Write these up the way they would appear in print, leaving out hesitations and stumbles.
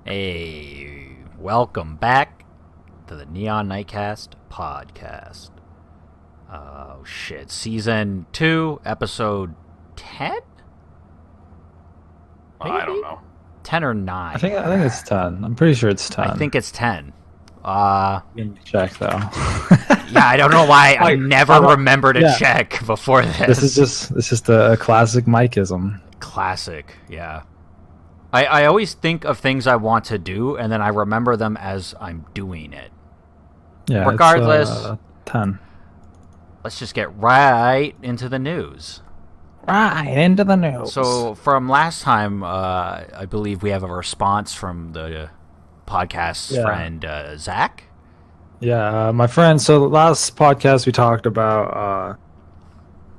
Hey, welcome back to the Neon Nightcast podcast. Oh shit, season 2, episode 10? I don't know. 10 or 9? I think it's 10. I'm pretty sure it's 10. I think it's 10. Check though. Yeah, I don't know why I never remember to check before this. This is just a classic Mikeism. Classic, yeah. I always think of things I want to do, and then I remember them as I'm doing it. Yeah. Regardless, it's, 10. let's just get right into the news. Right into the news. So from last time, I believe we have a response from the podcast friend, Zach. Yeah, my friend. So last podcast we talked about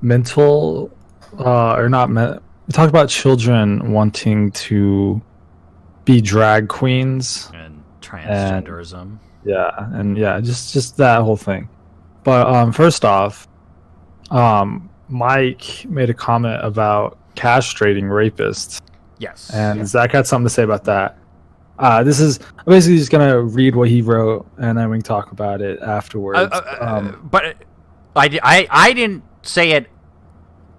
mental, or not. We talked about children wanting to be drag queens And transgenderism. Just that whole thing. But first off, Mike made a comment about castrating rapists. Yes. And Zach had something to say about that. I'm basically just gonna read what he wrote, and then we can talk about it afterwards. But I didn't say it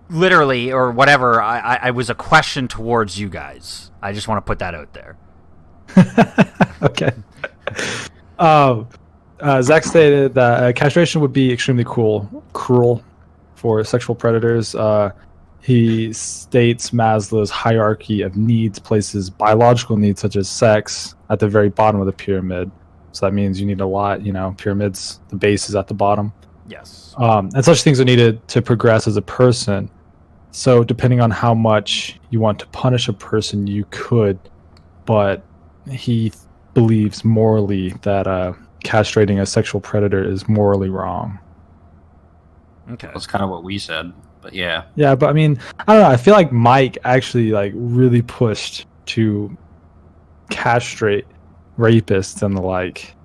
literally or whatever. I was a question towards you guys. I just want to put that out there. Okay. Zach stated that castration would be extremely cruel for sexual predators. He states Maslow's hierarchy of needs places biological needs such as sex at the very bottom of the pyramid. So that means you need a lot, pyramids, the base is at the bottom. Yes. And such things are needed to progress as a person. So depending on how much you want to punish a person, you could, but he believes morally that castrating a sexual predator is morally wrong. Okay. That's kind of what we said, but yeah. Yeah, but I mean, I don't know. I feel like Mike actually really pushed to castrate rapists and the like.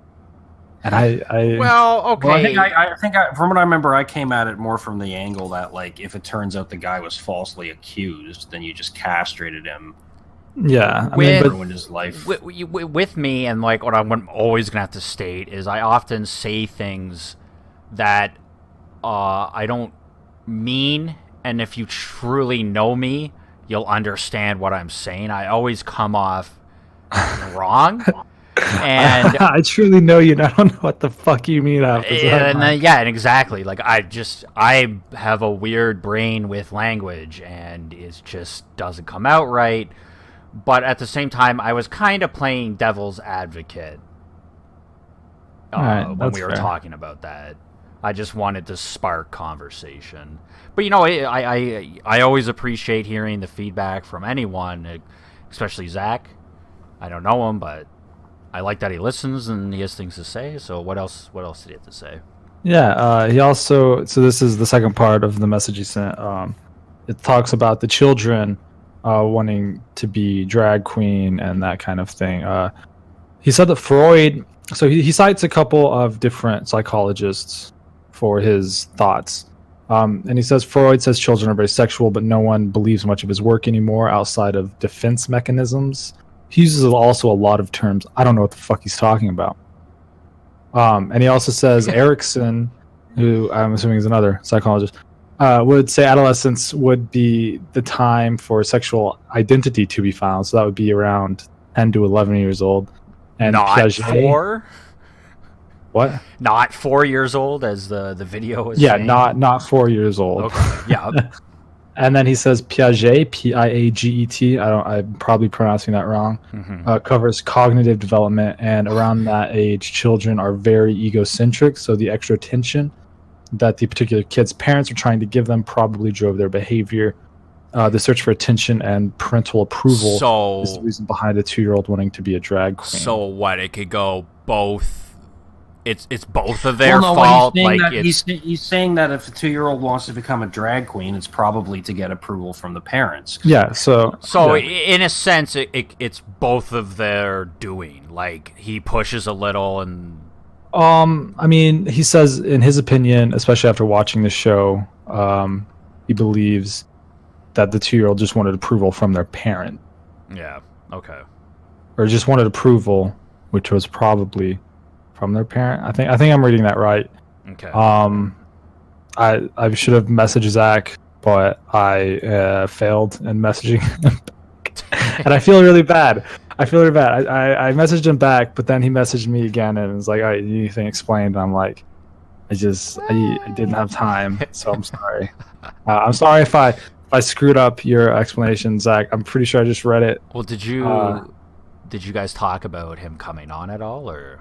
And Well, okay. Well, I think from what I remember, I came at it more from the angle that, like, if it turns out the guy was falsely accused, then you just castrated him. Yeah, ruined his life. With me, and like what I'm always gonna have to state is I often say things that I don't mean, and if you truly know me, you'll understand what I'm saying. I always come off wrong. And I truly know you. And I don't know what the fuck you mean after that. And exactly. Like I have a weird brain with language, and it just doesn't come out right. But at the same time, I was kind of playing devil's advocate when we were talking about that. I just wanted to spark conversation. But I always appreciate hearing the feedback from anyone, especially Zach. I don't know him, but I like that he listens and he has things to say. So what else did he have to say? Yeah, he also, so this is the second part of the message he sent. It talks about the children wanting to be drag queen and that kind of thing. He said that Freud, so he cites a couple of different psychologists for his thoughts. And he says Freud says children are very sexual, but no one believes much of his work anymore outside of defense mechanisms. He uses also a lot of terms. I don't know what the fuck he's talking about. And he also says Erickson, who I'm assuming is another psychologist, would say adolescence would be the time for sexual identity to be found. So that would be around 10 to 11 years old. And not Piaget, 4? What? Not 4 years old, as the video was Yeah, saying? not 4 years old. Okay. Yeah. And then he says Piaget, Piaget, I'm probably pronouncing that wrong, covers cognitive development, and around that age, children are very egocentric, so the extra attention that the particular kid's parents are trying to give them probably drove their behavior. The search for attention and parental approval is the reason behind a 2-year-old wanting to be a drag queen. So what? It could go both. It's both of their fault. He's saying that if a 2-year-old wants to become a drag queen, it's probably to get approval from the parents. Yeah. So in a sense, it's both of their doing. Like he pushes a little and. I mean, he says in his opinion, especially after watching the show, he believes that the 2-year-old just wanted approval from their parent. Yeah. Okay. or just wanted approval, which was probably from their parent. I think I'm reading that right. Okay. I should have messaged Zach, but I failed in messaging him, and I feel really bad. I messaged him back, but then he messaged me again and was like, "All right, anything explained?" And I'm like, I didn't have time, so I'm sorry. I'm sorry if I screwed up your explanation, Zach. I'm pretty sure I just read it. Well, did you guys talk about him coming on at all, or?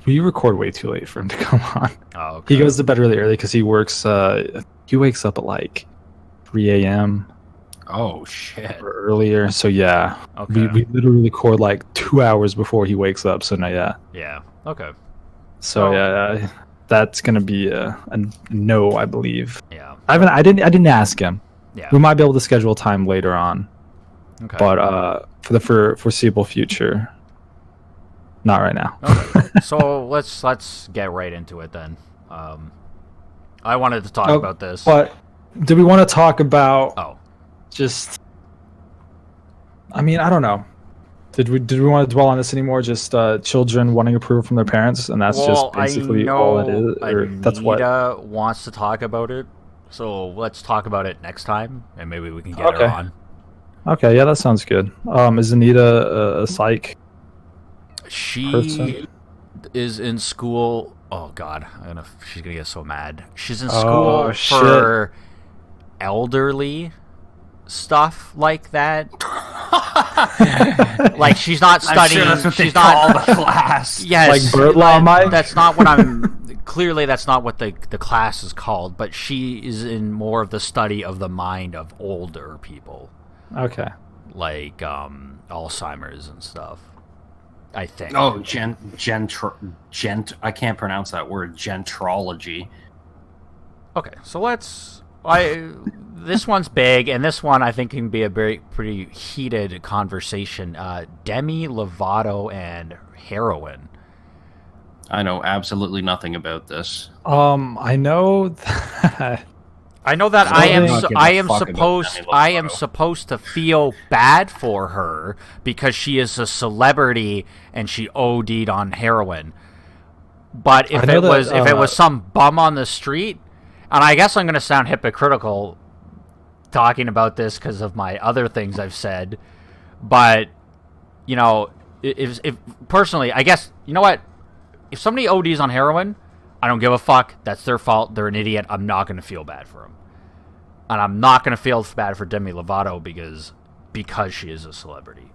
We record way too late for him to come on. Oh, okay. He goes to bed really early because he works. He wakes up at like 3 a.m. Oh shit! or earlier. So yeah, Okay. we literally record like 2 hours before he wakes up. So no, yeah. Yeah. Okay. So yeah, that's gonna be a no, I believe. Yeah. I didn't ask him. Yeah. We might be able to schedule time later on, Okay. but for the foreseeable future, not right now. Okay. So let's get right into it then. I wanted to talk about this. But do we want to talk about? Oh. Just, I mean, I don't know. Did we want to dwell on this anymore? Just children wanting approval from their parents, and that's just basically all it is. Or that's what Anita wants to talk about it. So let's talk about it next time, and maybe we can get her on. Okay, yeah, that sounds good. Is Anita a psych? She person? is in school. Oh God, she's gonna get so mad. She's in school for shit. elderly stuff like that. Like she's not studying. I'm sure that's what she's they not call the class. Yes, Like bird law, Mike? That's not what I'm. Clearly, that's not what the class is called. But she is in more of the study of the mind of older people, Okay. like Alzheimer's and stuff. I think. Oh, I can't pronounce that word. Gentrology. Okay, so this one's big, and this one I think can be a pretty heated conversation. Demi Lovato and heroin. I know absolutely nothing about this. I know that. I know that So I am they- su- I am supposed to feel bad for her because she is a celebrity and she OD'd on heroin. But if it was some bum on the street, and I guess I'm going to sound hypocritical talking about this because of my other things I've said, but you know, if personally, I guess, you know what? If somebody ODs on heroin, I don't give a fuck. That's their fault. They're an idiot. I'm not going to feel bad for them. And I'm not going to feel bad for Demi Lovato because she is a celebrity.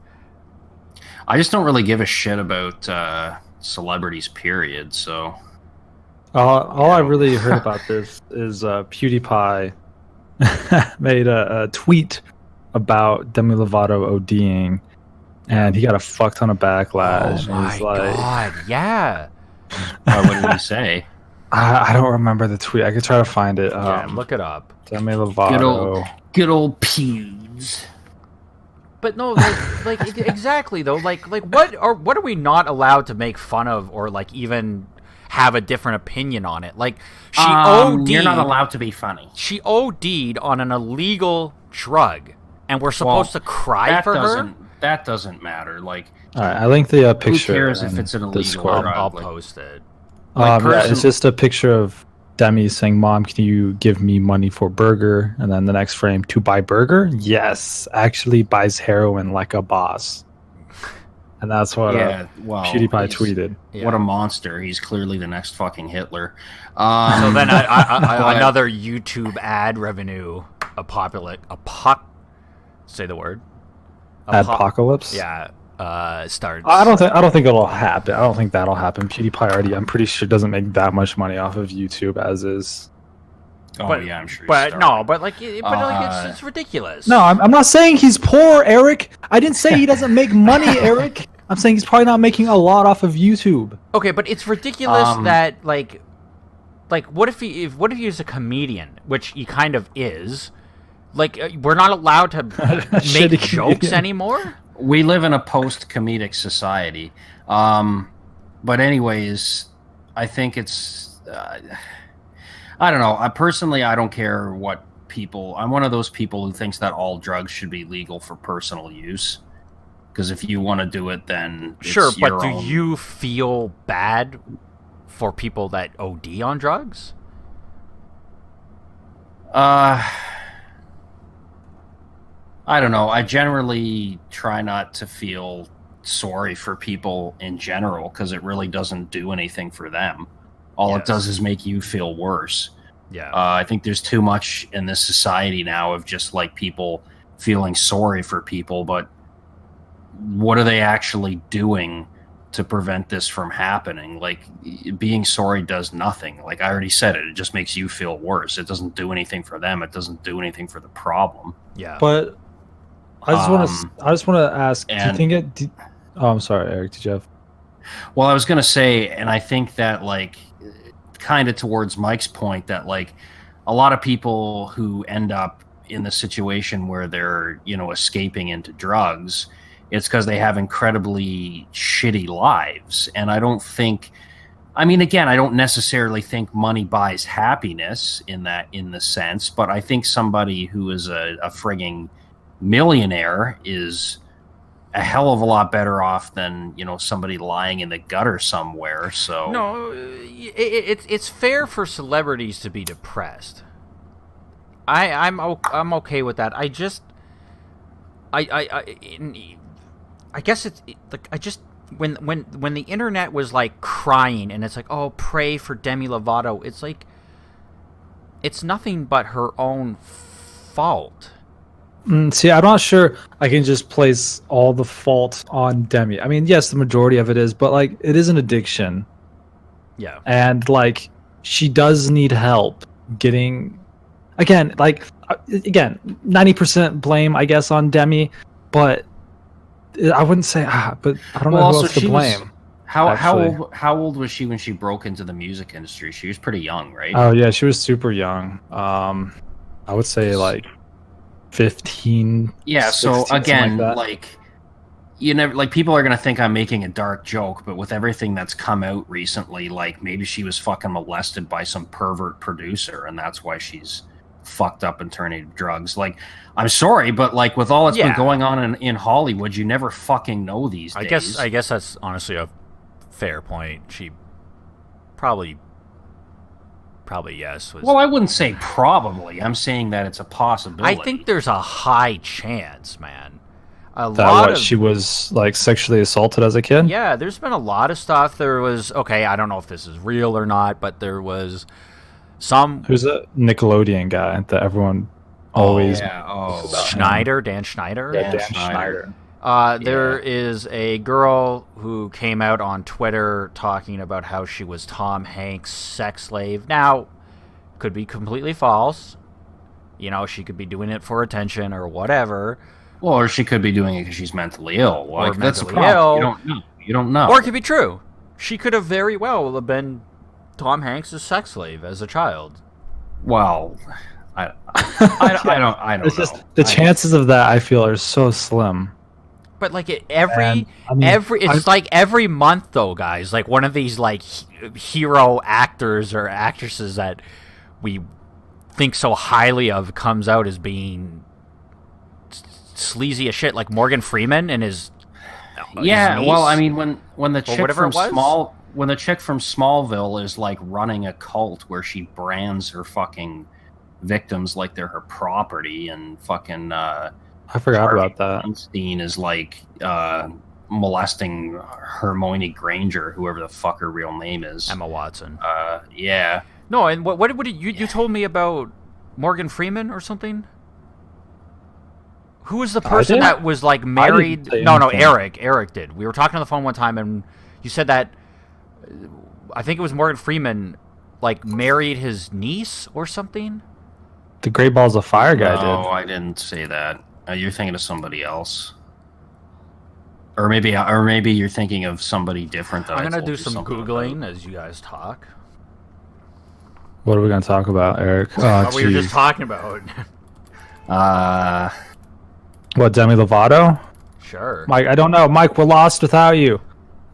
I just don't really give a shit about celebrities, period. So All I really heard about this is PewDiePie made a tweet about Demi Lovato ODing, and he got a fuck ton of backlash. Oh my god, yeah. what did he say? I don't remember the tweet. I could try to find it. Yeah, look it up. Demi Lovato. Good old Pews. But no, like exactly though. Like what are we not allowed to make fun of or like even have a different opinion on it? Like she OD'd. You're not allowed to be funny. She OD'd on an illegal drug, and we're supposed to cry for her. That doesn't matter. Like, All right, I linked the picture. who cares if it's an illegal Discord. drug? I'll post it. Yeah, it's just a picture of Demi saying, "Mom, can you give me money for burger?" And then the next frame, to buy burger? Yes, actually buys heroin like a boss. And that's what PewDiePie tweeted. Yeah. What a monster! He's clearly the next fucking Hitler. So then another YouTube ad revenue say the word. Apocalypse? Yeah. Starts. I don't think it'll happen. I don't think that'll happen. PewDiePie already, I'm pretty sure, doesn't make that much money off of YouTube as is. Yeah, I'm sure. It's ridiculous. No, I'm not saying he's poor, Eric. I didn't say he doesn't make money, Eric. I'm saying he's probably not making a lot off of YouTube. Okay, but it's ridiculous that like what if he was a comedian, which he kind of is. Like we're not allowed to make jokes anymore. We live in a post-comedic society. But anyways, I think it's... I don't know. I don't care what people... I'm one of those people who thinks that all drugs should be legal for personal use. Because if you want to do it, then it's Sure, but your do own. you feel bad for people that OD on drugs? I don't know. I generally try not to feel sorry for people in general because it really doesn't do anything for them. All it Yes. does is make you feel worse. Yeah. I think there's too much in this society now of just like people feeling sorry for people, but what are they actually doing to prevent this from happening? Like, being sorry does nothing. Like I already said it just makes you feel worse. It doesn't do anything for them. It doesn't do anything for the problem. Yeah. But I just want to ask. Do you and- think it? Oh, I'm sorry, Eric. Did you have? Well, I was going to say, and I think that, like, kind of towards Mike's point, that, like, a lot of people who end up in the situation where they're, escaping into drugs, it's because they have incredibly shitty lives. And I don't think, I mean, again, I don't necessarily think money buys happiness in the sense, but I think somebody who is a frigging millionaire is a hell of a lot better off than somebody lying in the gutter somewhere. So No, it's fair for celebrities to be depressed. I'm okay with that. I guess it's like when the internet was like crying and it's like, oh, pray for Demi Lovato. It's like it's nothing but her own fault. See, I'm not sure I can just place all the fault on Demi. I mean, yes, the majority of it is, but like it is an addiction. Yeah. And like she does need help getting again 90% blame I guess on Demi, but I wouldn't say but I don't know who else to blame. How old was she when she broke into the music industry? She was pretty young, right? Oh yeah, she was super young. I would say like 15. Yeah, 16, so again, like that. you never, like, people are gonna think I'm making a dark joke, but with everything that's come out recently, like, maybe she was fucking molested by some pervert producer, and that's why she's fucked up and turning to drugs. Like, I'm sorry, but like with all that's been going on in Hollywood, you never fucking know these days. I guess that's honestly a fair point. She probably yes. Well, I wouldn't say probably. I'm saying that it's a possibility. I think there's a high chance, man. She was like sexually assaulted as a kid? Yeah, there's been a lot of stuff. There was, okay, I don't know if this is real or not, but there was some... Who's a Nickelodeon guy that everyone always... Schneider? Dan Schneider? Yeah, Dan Schneider. There is a girl who came out on Twitter talking about how she was Tom Hanks' sex slave. Now, could be completely false. She could be doing it for attention or whatever. Well, or she could be doing it because she's mentally ill. Like, that's the mentally problem. ill. You don't know. Or it could be true. She could have very well have been Tom Hanks' sex slave as a child. Well, I don't know. Just, the chances of that, I feel, are so slim. But like it's like every month though, guys. Like one of these like hero actors or actresses that we think so highly of comes out as being sleazy as shit, like Morgan Freeman and his niece. Well, I mean, when the chick from from Smallville is like running a cult where she brands her fucking victims like they're her property, and fucking I forgot about that. Weinstein is like molesting Hermione Granger, whoever the fuck her real name is, Emma Watson. Yeah. No, and what did you told me about Morgan Freeman or something? Who was the person that was like married? No, Eric. Eric did. We were talking on the phone one time, and you said that I think it was Morgan Freeman, like married his niece or something. The Great Balls of Fire guy did. No, I didn't say that. You're thinking of somebody else, or maybe you're thinking of somebody different. I'm gonna do some googling as you guys talk. What are we gonna talk about, Eric? What we were just talking about. What, Demi Lovato? Sure. Mike, I don't know. Mike, we're lost without you.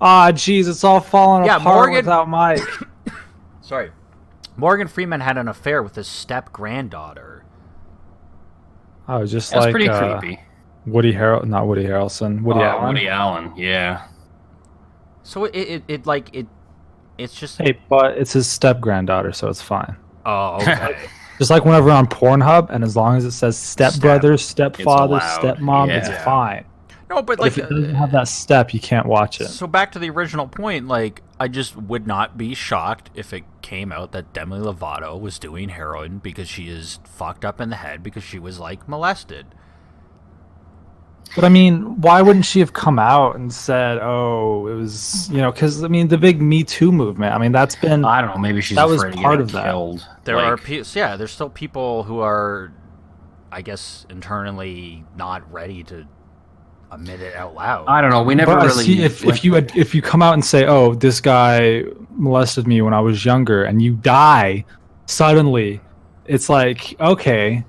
Jeez, it's all falling apart without Mike. Sorry. Morgan Freeman had an affair with his step-granddaughter. Oh, just That's like... pretty creepy. Not Woody Harrelson. Woody Allen. Woody Allen, yeah. So it's just. Hey, but it's his step granddaughter, so it's fine. Oh, okay. Just like whenever on Pornhub, and as long as it says stepbrother, stepfather, allowed. stepmom, Yeah. it's fine. No, but But like if it doesn't have that step, you can't watch it. So back to the original point, like I just would not be shocked if it came out that Demi Lovato was doing heroin because she is fucked up in the head because she was like molested. But I mean, why wouldn't she have come out and said, "Oh, it was," because I mean, the big Me Too movement. I mean, that's been. I don't know. Maybe she's That was afraid part to of get that. killed. There are there's still people who are, I guess, internally not ready to admit it out loud. I don't know. We never But really. see, if you come out and say, "Oh, this guy molested me when I was younger," and you die suddenly, it's like, okay,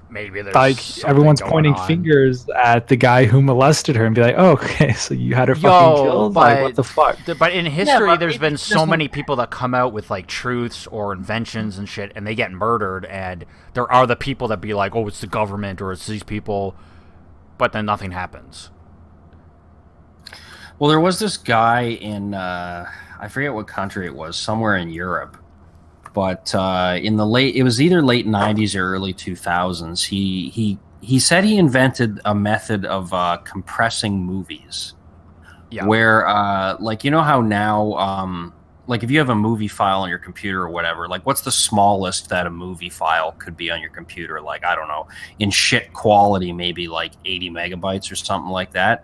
maybe there's like something everyone's going pointing on. fingers at the guy who molested her and be like, "Oh, okay, so you had her fucking killed? Like, what the fuck?" But in history, but there's it been so doesn't- many people that come out with like truths or inventions and shit, and they get murdered. And there are the people that be like, "Oh, it's the government or it's these people," but then nothing happens. Well, there was this guy in I forget what country it was, somewhere in Europe, but it was either late '90s or early 2000s. He said he invented a method of compressing movies, where like how now like if you have a movie file on your computer or whatever, like what's the smallest that a movie file could be on your computer? Like I don't know, in shit quality, maybe like 80 megabytes or something like that.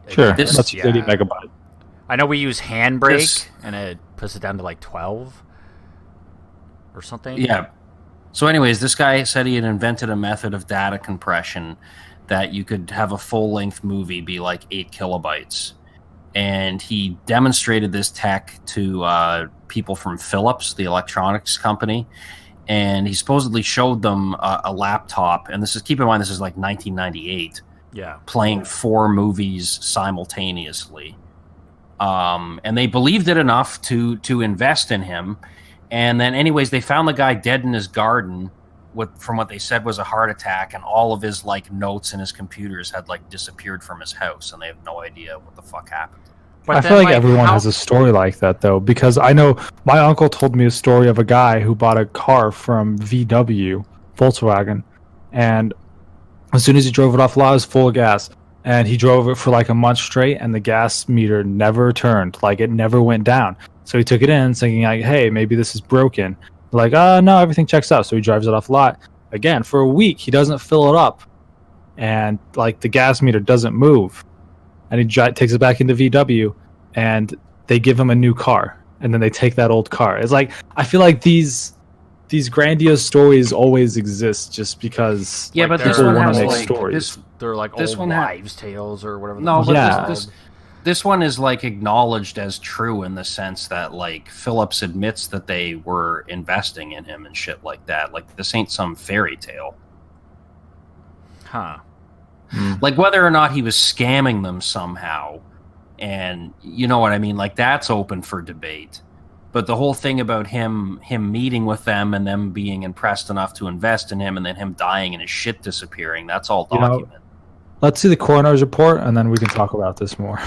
Sure, This- that's 80 megabyte. I know we use Handbrake, and it puts it down to like 12 or something. Yeah. So, anyways, this guy said he had invented a method of data compression that you could have a full-length movie be like 8 kilobytes. And he demonstrated this tech to people from Philips, the electronics company. And he supposedly showed them a laptop. And keep in mind, this is like 1998. Yeah. Playing 4 movies simultaneously. And they believed it enough to invest in him. And then anyways, they found the guy dead in his garden from what they said was a heart attack, and all of his like notes and his computers had like disappeared from his house, and they have no idea what the fuck happened. But I then, feel like everyone has a story like that, though, because I know my uncle told me a story of a guy who bought a car from VW, Volkswagen, and as soon as he drove it off the lot, it was full of gas. And he drove it for like a month straight, and the gas meter never turned. Like, it never went down. So he took it in, thinking like, hey, maybe this is broken. Like, no, everything checks out. So he drives it off the lot. Again, for a week, he doesn't fill it up. And, like, the gas meter doesn't move. And he takes it back into VW, and they give him a new car. And then they take that old car. It's like, I feel like these grandiose stories always exist just because Yeah, like, but this people one want has to make like stories. they're like this old one wives' tales or whatever. No, but Yeah. this one is like acknowledged as true in the sense that like Phillips admits that they were investing in him and shit like that. Like this ain't some fairy tale. Huh. Like whether or not he was scamming them somehow, and you know what I mean, like that's open for debate. But the whole thing about him meeting with them and them being impressed enough to invest in him and then him dying and his shit disappearing, that's all documented. Let's see the coroner's report, and then we can talk about this more.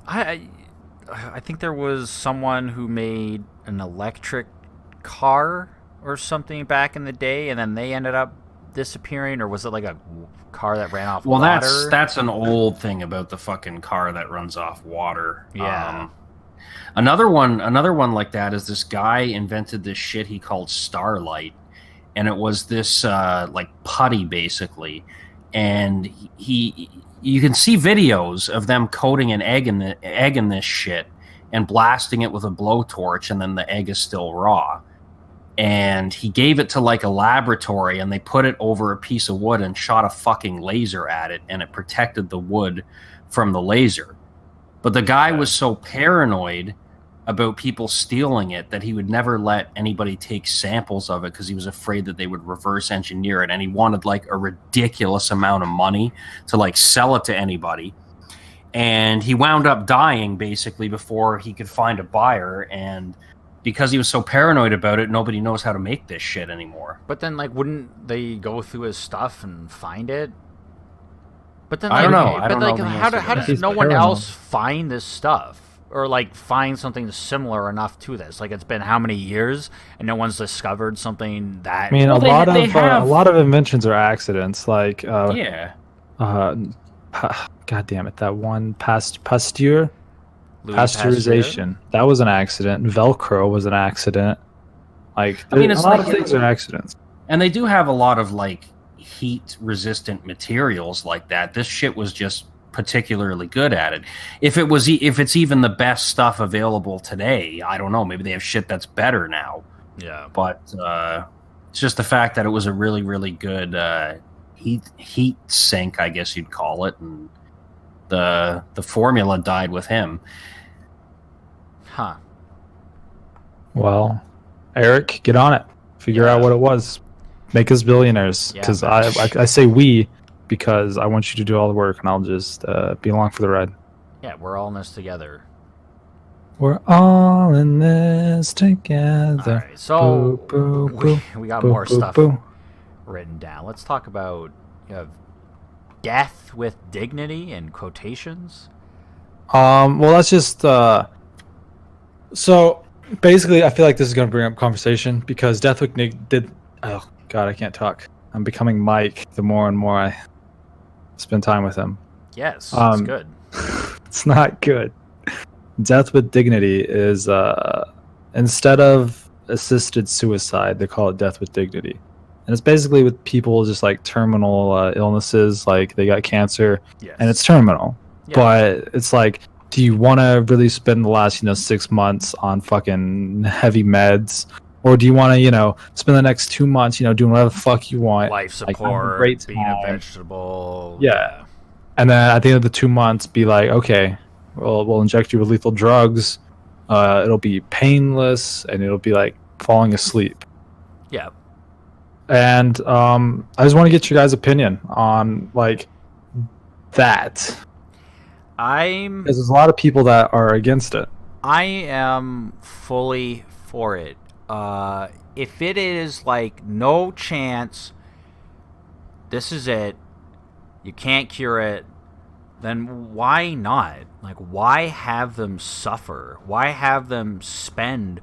I think there was someone who made an electric car or something back in the day, and then they ended up disappearing, or was it like a car that ran off Well, water? that's an old thing about the fucking car that runs off water. Yeah. Another one like that is this guy invented this shit he called Starlight, and it was this like putty basically, and you can see videos of them coating an egg in this shit and blasting it with a blowtorch, and then the egg is still raw. And he gave it to like a laboratory, and they put it over a piece of wood and shot a fucking laser at it, and it protected the wood from the laser. But the guy was so paranoid about people stealing it that he would never let anybody take samples of it because he was afraid that they would reverse engineer it, and he wanted like a ridiculous amount of money to like sell it to anybody. And he wound up dying basically before he could find a buyer. And because he was so paranoid about it, nobody knows how to make this shit anymore. But then, like, wouldn't they go through his stuff and find it? But then, I don't know. But like, how does He's no one paranoid. else find this stuff? Or, like, find something similar enough to this? Like, it's been how many years, and no one's discovered something that... I mean, Well, they a have- lot of inventions are accidents. Like, Yeah. God damn it, that one Pasteur. Louis Pasteurization. That was an accident. Velcro was an accident. Like, I mean, it's a lot like- of things are accidents. And they do have a lot of like heat-resistant materials like that. This shit was just particularly good at it. If it's even the best stuff available today, I don't know. Maybe they have shit that's better now. Yeah. But it's just the fact that it was a really, really good heat sink, I guess you'd call it, and the formula died with him. Huh. Well, Eric, get on it. Figure out what it was. Make us billionaires. Yeah, Because man. I say we because I want you to do all the work and I'll just be along for the ride. Yeah, we're all in this together. We're all in this together. All right, so Boo, boo, boo. we got Boo, more boo, stuff boo. written down. Let's talk about death with dignity in quotations. Well, that's just so basically I feel like this is going to bring up conversation because Death with Nick did. Oh God, I can't talk. I'm becoming Mike the more and more I spend time with him. Yes, it's Um, good. It's not good. Death with dignity is instead of assisted suicide, they call it death with dignity, and it's basically with people just like terminal illnesses, like they got cancer Yes. and it's terminal. Yeah. But it's like, do you want to really spend the last 6 months on fucking heavy meds, or do you want to spend the next 2 months doing whatever the fuck you want, life like, have a support, great being a time. vegetable. Yeah. And then at the end of the 2 months, be like, okay, well, we'll inject you with lethal drugs. It'll be painless, and it'll be like falling asleep. Yeah. And I just want to get your guys' opinion on like that, I'm because there's a lot of people that are against it. I am fully for it. If it is like no chance, this is it, you can't cure it, then why not? Like, why have them suffer? Why have them spend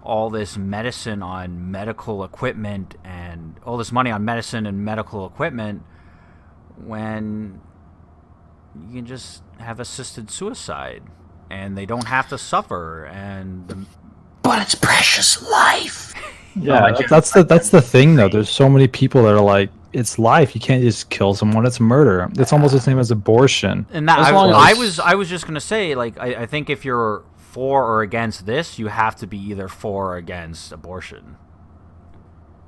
all this medicine on medical equipment and all this money on medicine and medical equipment when you can just have assisted suicide and they don't have to suffer? And But it's precious life. Yeah, that's the thing though. There's so many people that are like, it's life. You can't just kill someone. It's murder. It's almost the same as abortion. And that As I, long I as- was just gonna say, like, I think if you're for or against this, you have to be either for or against abortion.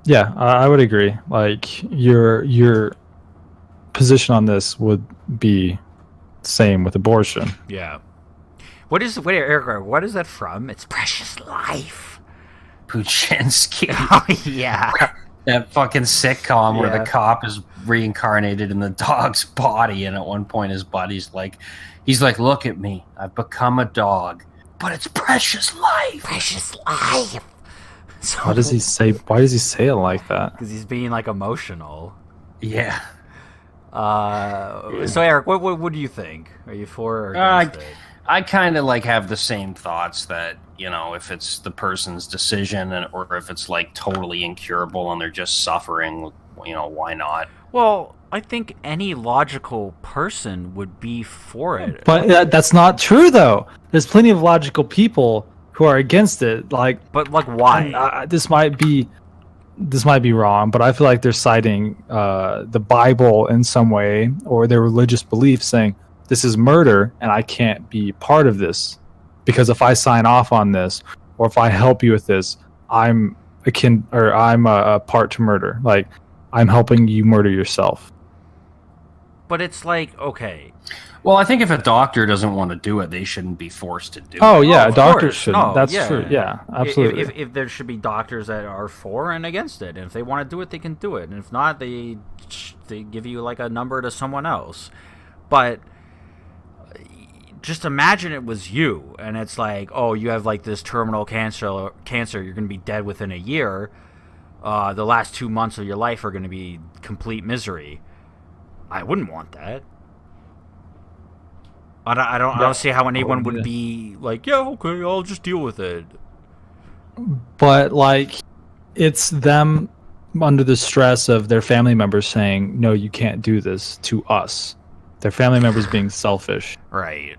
Yeah, I would agree. Like your position on this would be same with abortion. Yeah. Wait, Eric, what is that from? It's precious life. Puchinsky. Oh yeah. That fucking sitcom where Yeah. the cop is reincarnated in the dog's body, and at one point his buddy's like, look at me, I've become a dog, but it's precious life. Precious life. So, Why does he say it like that? Because he's being like emotional. Yeah. So Eric, what do you think? Are you for or against it? I kind of like have the same thoughts that, if it's the person's decision or if it's like totally incurable and they're just suffering, why not? Well, I think any logical person would be for it. But that's not true though. There's plenty of logical people who are against it. Like, But like, why? and, this might be wrong, but I feel like they're citing the Bible in some way or their religious beliefs, saying this is murder and I can't be part of this because if I sign off on this or if I help you with this, I'm a part to murder. Like, I'm helping you murder yourself. But it's like, okay. Well, I think if a doctor doesn't want to do it, they shouldn't be forced to do Oh it. yeah, of doctors course. shouldn't. No, That's yeah. true. Yeah, absolutely. If there should be doctors that are for and against it, and if they want to do it, they can do it, and if not, they give you like a number to someone else. But just imagine it was you, and it's like, oh, you have like this terminal cancer, you're going to be dead within a year. The last 2 months of your life are going to be complete misery. I wouldn't want that. I don't see how anyone would be like, yeah, okay, I'll just deal with it. But like, it's them under the stress of their family members saying, no, you can't do this to us. Their family members being selfish. Right.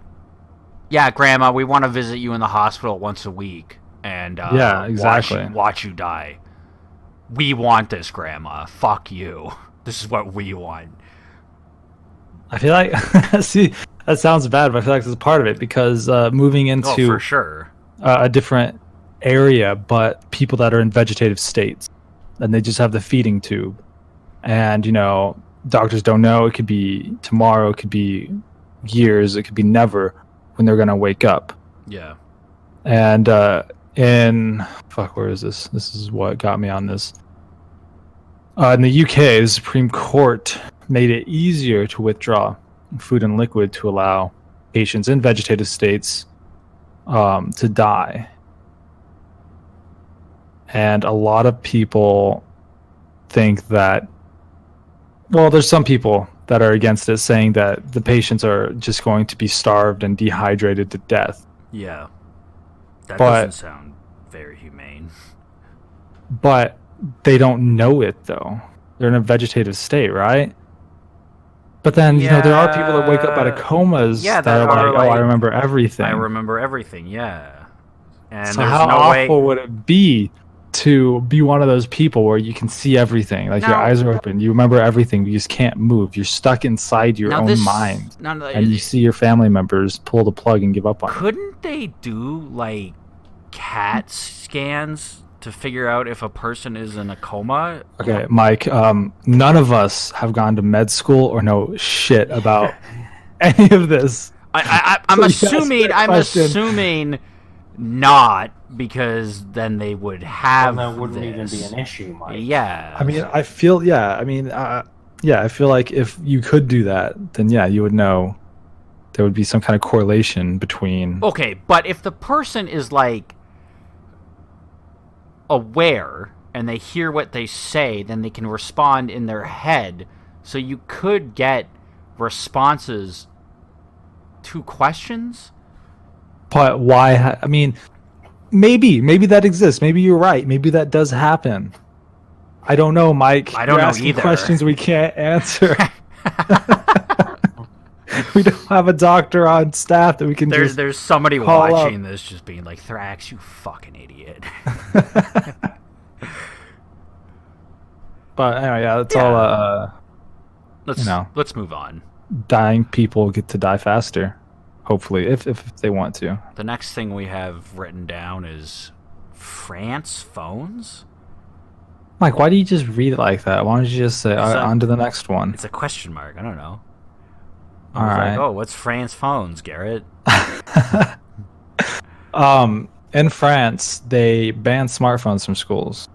Yeah, Grandma, we want to visit you in the hospital once a week and yeah, exactly. watch you die. We want this, Grandma. Fuck you. This is what we want. I feel like, see, that sounds bad, but I feel like this is part of it because moving into for sure. A different area, but people that are in vegetative states, and they just have the feeding tube, and doctors don't know. It could be tomorrow, it could be years, it could be never when they're gonna wake up. Yeah. And where is this? This is what got me on this. In the UK, the Supreme Court made it easier to withdraw food and liquid to allow patients in vegetative states to die. And a lot of people think that, well, there's some people that are against it, saying that the patients are just going to be starved and dehydrated to death. Yeah. That doesn't sound very humane. But they don't know it, though. They're in a vegetative state, right? But then, there are people that wake up out of comas that are like, oh, I remember everything. I remember everything, yeah. And so how awful would it be to be one of those people where you can see everything? Like, your eyes are open, you remember everything, but you just can't move. You're stuck inside your own mind. And you see your family members pull the plug and give up on it. Couldn't they do, like, CAT scans to figure out if a person is in a coma? Okay, Mike, none of us have gone to med school or know shit about any of this. I'm assuming not, because then they would have that wouldn't even be an issue, Mike. Yeah. I feel like if you could do that, then yeah, you would know there would be some kind of correlation between... Okay, but if the person is, like, aware and they hear what they say, then they can respond in their head. So you could get responses to questions. But why? Maybe that exists. Maybe you're right. Maybe that does happen. I don't know, Mike. I don't know either. Questions we can't answer. We don't have a doctor on staff that we can. There's somebody watching this just being like, Thrax, you fucking idiot. But anyway, yeah, that's all. Let's move on. Dying people get to die faster, hopefully, if they want to. The next thing we have written down is France phones. Mike, why do you just read it like that? Why don't you just say on to the next one? It's a question mark. I don't know. All right. Like, oh, what's France phones, Garrett? In France, they banned smartphones from schools.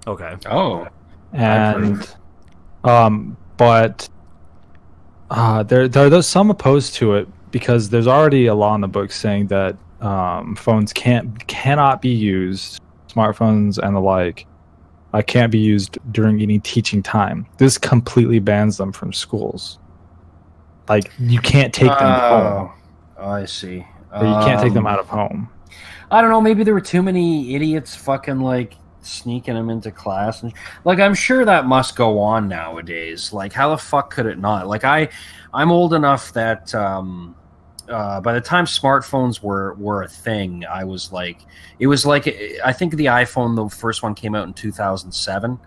Okay. Oh. And but there are some opposed to it, because there's already a law in the books saying that phones cannot be used, smartphones and the like, can't be used during any teaching time. This completely bans them from schools. Like, you can't take them home. Oh, I see. Or you can't take them out of home. I don't know. Maybe there were too many idiots fucking, like, sneaking them into class. And, like, I'm sure that must go on nowadays. Like, how the fuck could it not? Like, I'm old enough that by the time smartphones were a thing, I was like, it was like, I think the iPhone, the first one came out in 2007.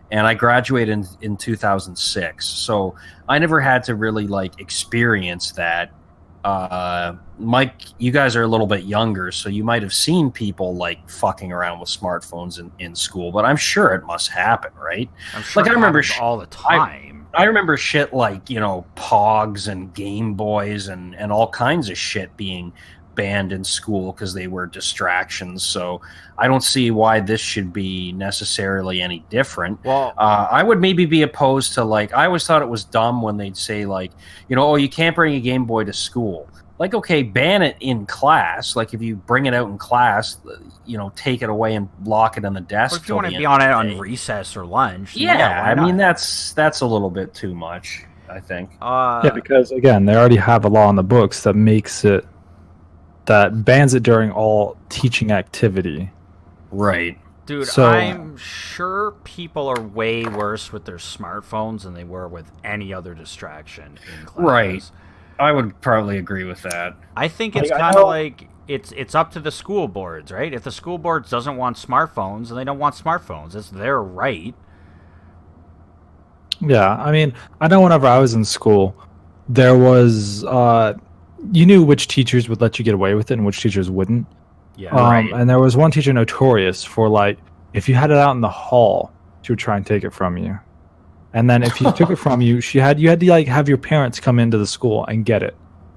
And I graduated in 2006, so I never had to really, like, experience that. Mike, you guys are a little bit younger, so you might have seen people, like, fucking around with smartphones in school, but I'm sure it must happen, right? I'm sure like, I remember all the time. I remember shit like, Pogs and Game Boys and all kinds of shit being banned in school because they were distractions. So I don't see why this should be necessarily any different. Well, I would maybe be opposed to, like, I always thought it was dumb when they'd say, like, oh, you can't bring a Game Boy to school. like, okay, ban it in class. Like, if you bring it out in class, take it away and lock it on the desk. Or if you want to be on it on recess or lunch. Yeah, why I mean, not? that's a little bit too much, I think. Yeah, because again, they already have a law in the books that bans it during all teaching activity. Right. Dude, So- I'm sure people are way worse with their smartphones than they were with any other distraction in class. Right. I would probably agree with that. I think it's Like, I kind of know- like it's up to the school boards, right? If the school boards doesn't want smartphones, then they don't want smartphones. It's their right. Yeah, I mean, I know whenever I was in school, there was you knew which teachers would let you get away with it and which teachers wouldn't. Yeah. Right. And there was one teacher notorious for, like, if you had it out in the hall, she would try and take it from you. And then if she took it from you, you had to, like, have your parents come into the school and get it.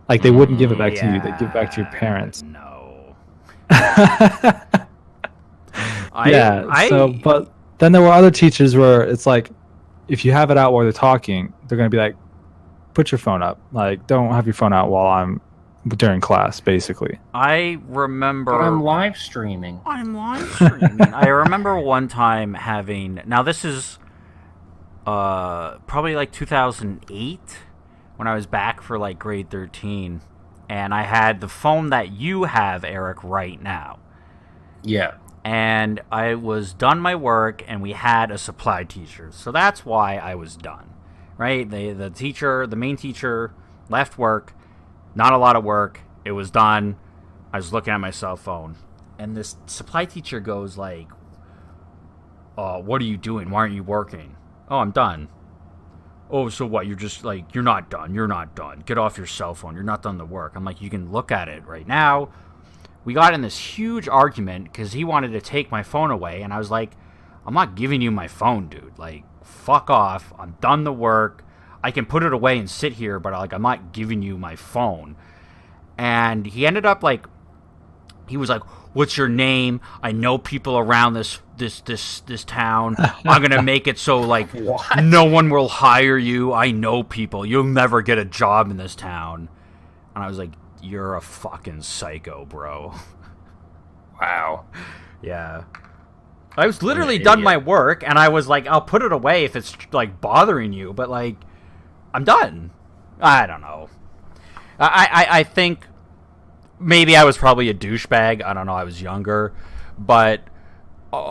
Like, they wouldn't give it back to you; they'd give it back to your parents. No. But then there were other teachers where it's like, if you have it out while they're talking, they're gonna be like, "Put your phone up. Like, don't have your phone out while I'm during class." Basically, I remember. But I'm live streaming. I remember one time having. Now this is probably like 2008 when I was back for like grade 13, and I had the phone that you have, Eric, right now. Yeah. And I was done my work, and we had a supply teacher, so that's why I was done. Right? The main teacher, left work. Not a lot of work. It was done. I was looking at my cell phone, and this supply teacher goes like, "What are you doing? Why aren't you working?" "Oh, I'm done." "Oh, so what? You're just like, you're not done. You're not done. Get off your cell phone. You're not done the work." I'm like, "You can look at it right now." We got in this huge argument because he wanted to take my phone away, and I was like, "I'm not giving you my phone, dude. Like, fuck off. I'm done the work. I can put it away and sit here, but like, I'm not giving you my phone." And he ended up like, he was like, "What's your name? I know people around this town. I'm gonna make it so like no one will hire you. I know people. You'll never get a job in this town." And I was like, "You're a fucking psycho, bro." Wow. Yeah. I was literally done my work, and I was like, "I'll put it away if it's like bothering you, but like, I'm done." I don't know. I think maybe I was probably a douchebag. I don't know. I was younger, but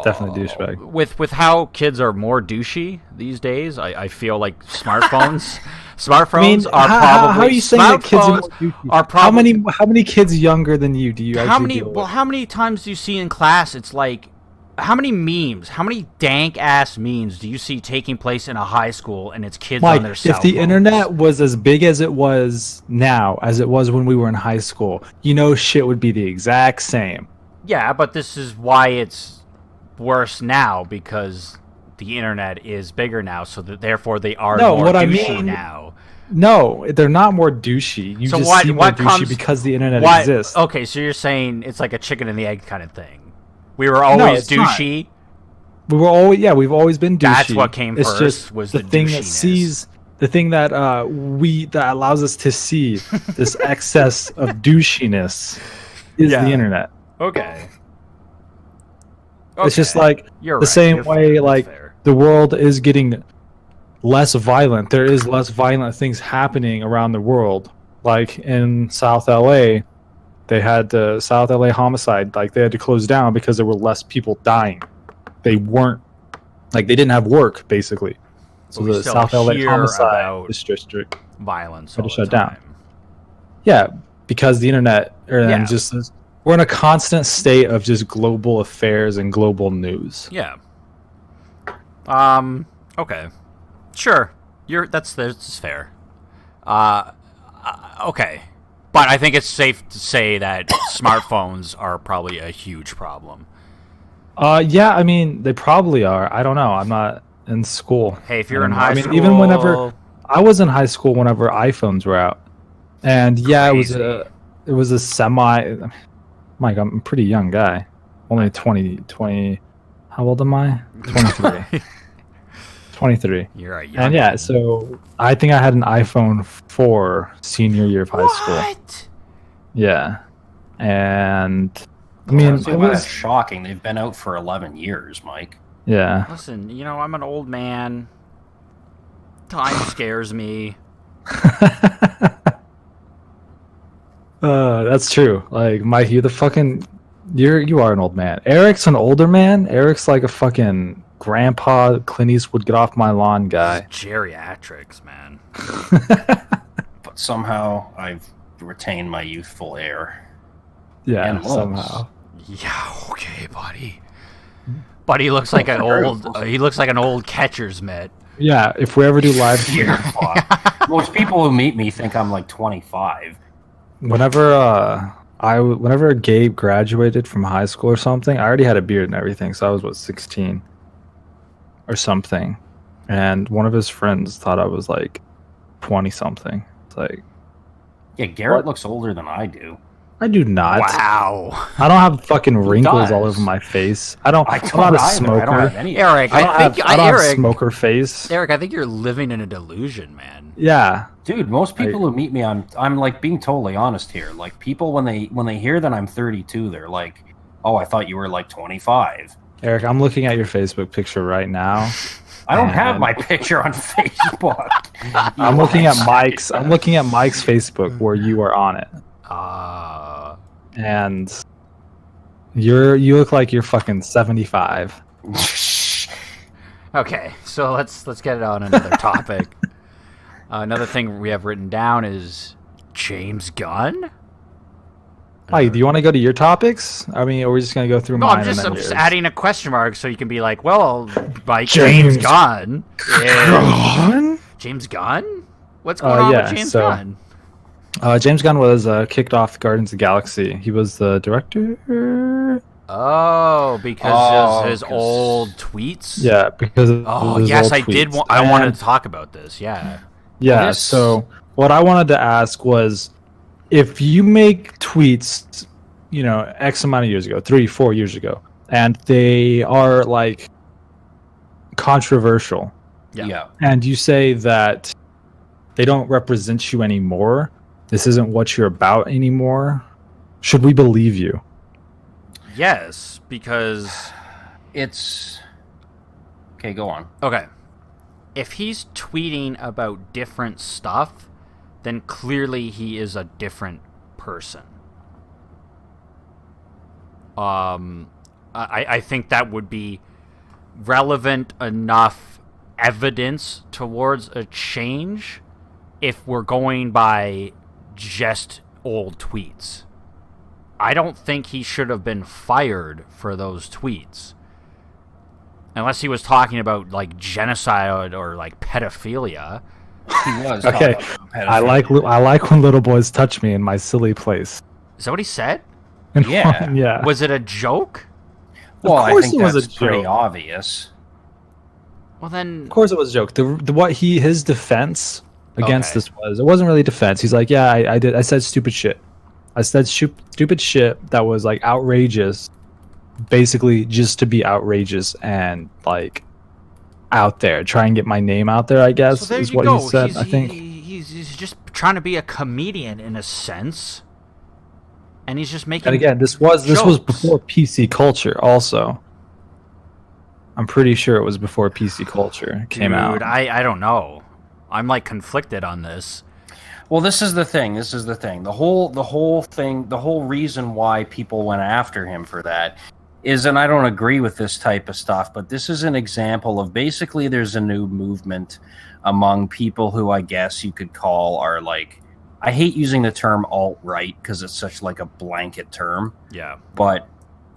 Definitely douchebag. With how kids are more douchey these days, I feel like smartphones are probably. How are you saying that kids are more douchey? Are probably, how many kids younger than you do you actually deal with? how many times do you see in class? It's like, how many memes, how many dank ass memes do you see taking place in a high school, and it's kids on their cell if the phones? internet was as big as it was now as it was when we were in high school, shit would be the exact same. Yeah, but this is why it's worse now, because the internet is bigger now, so that therefore they are more douchey now. No, they're not more douchey. You So just see more douchey because the internet exists. Okay, so you're saying it's like a chicken and the egg kind of thing. We were always it's not. douchey. We've always been douchey. That's what came it's first, just was the the thing that douchiness. sees the thing that that allows us to see this excess of douchiness is Yeah. the internet. Okay. It's just like You're the right. same You're way fair. like That's fair. the world is getting less violent. There is less violent things happening around the world. Like in South LA, they had the South LA homicide. Like, they had to close down because there were less people dying. They didn't have work, basically. So we the still South LA hear homicide about district violence had all to the shut down. time. Yeah, because the internet Yeah. we're in a constant state of just global affairs and global news. Yeah. Okay. Sure. That's fair. Okay. But I think it's safe to say that smartphones are probably a huge problem. Yeah, I mean, they probably are. I don't know. I'm not in school. Hey, if you're in high school, even whenever I was in high school, whenever iPhones were out, and yeah, Crazy. it was a semi. Mike, I'm a pretty young guy, only 20. How old am I? 23. 23. You're right. And yeah, so I think I had an iPhone 4 senior year of high school. What? Yeah, and I I mean, don't see why that's shocking. They've been out for 11 years, Mike. yeah. Listen, I'm an old man. Time scares me. That's true. Like, Mike, you are an old man. Eric's an older man. Eric's like a fucking grandpa, Clint Eastwood, get off my lawn guy. Geriatrics, man. But somehow I've retained my youthful air. Yeah, And looks. somehow. Yeah, okay, buddy. Buddy looks like an old catcher's mitt. Yeah, if we ever do live stream, Yeah, fuck. Most people who meet me think I'm like 25. whenever Gabe graduated from high school or something, I already had a beard and everything, so I was 16 or something. And one of his friends thought I was like 20 something. It's like, Yeah, Garrett What? looks older than I do. I do not. Wow. I don't have fucking wrinkles all does? over my face. I'm not a I don't smoker. have any. Eric, I don't have Eric, smoker face. Eric, I think you're living in a delusion, man. Yeah. Dude, most people who meet me, I'm like being totally honest here. Like people when they hear that I'm 32, they're like, "Oh, I thought you were like 25." Eric, I'm looking at your Facebook picture right now. I don't have my picture on Facebook. I'm looking at Mike's Facebook where you are on it. And you look like you're fucking 75. Okay, so let's get it on another topic. Another thing we have written down is James Gunn. Mike, do you want to go to your topics? I mean, are we just gonna go through No, mine? I'm just yours? adding a question mark so you can be like, well, Mike, James James Gunn. Gunn? James Gunn? What's going on with James Gunn? James Gunn was kicked off Guardians of the Galaxy. He was the director. Oh, because of his old tweets? Yeah, because of his yes, old I did. tweets. I wanted to talk about this. Yeah. Yeah. This- So what I wanted to ask was, if you make tweets, X amount of years ago, 3-4 years ago, and they are like controversial, Yeah. and you say that they don't represent you anymore, this isn't what you're about anymore, should we believe you? Yes, because It's okay. Go on. okay, if he's tweeting about different stuff, then clearly he is a different person. I think that would be relevant enough evidence towards a change if we're going by just old tweets. I don't think he should have been fired for those tweets. Unless he was talking about like genocide or like pedophilia. He was Okay, talking about pedophilia. I like when little boys touch me in my silly place. Is that what he said? And Yeah. yeah. Was it a joke? Well, Of I course think it was that's a pretty joke. obvious. Well then, Of course, it was a joke. His defense against Okay. this was, it wasn't really defense. He's like, yeah, I said stupid shit. I said stupid shit that was like outrageous, basically just to be outrageous and like out there, try and get my name out there. I guess so there is you what go. he said. I think. He's just trying to be a comedian in a sense, and he's just making. And again, this was jokes. before PC culture. Also, I'm pretty sure it was before PC culture came out. Dude, I don't know. I'm like conflicted on this. Well, this is the thing. The whole reason why people went after him for that is, and I don't agree with this type of stuff, but this is an example of basically there's a new movement among people who I guess you could call are like, I hate using the term alt-right because it's such like a blanket term, Yeah. but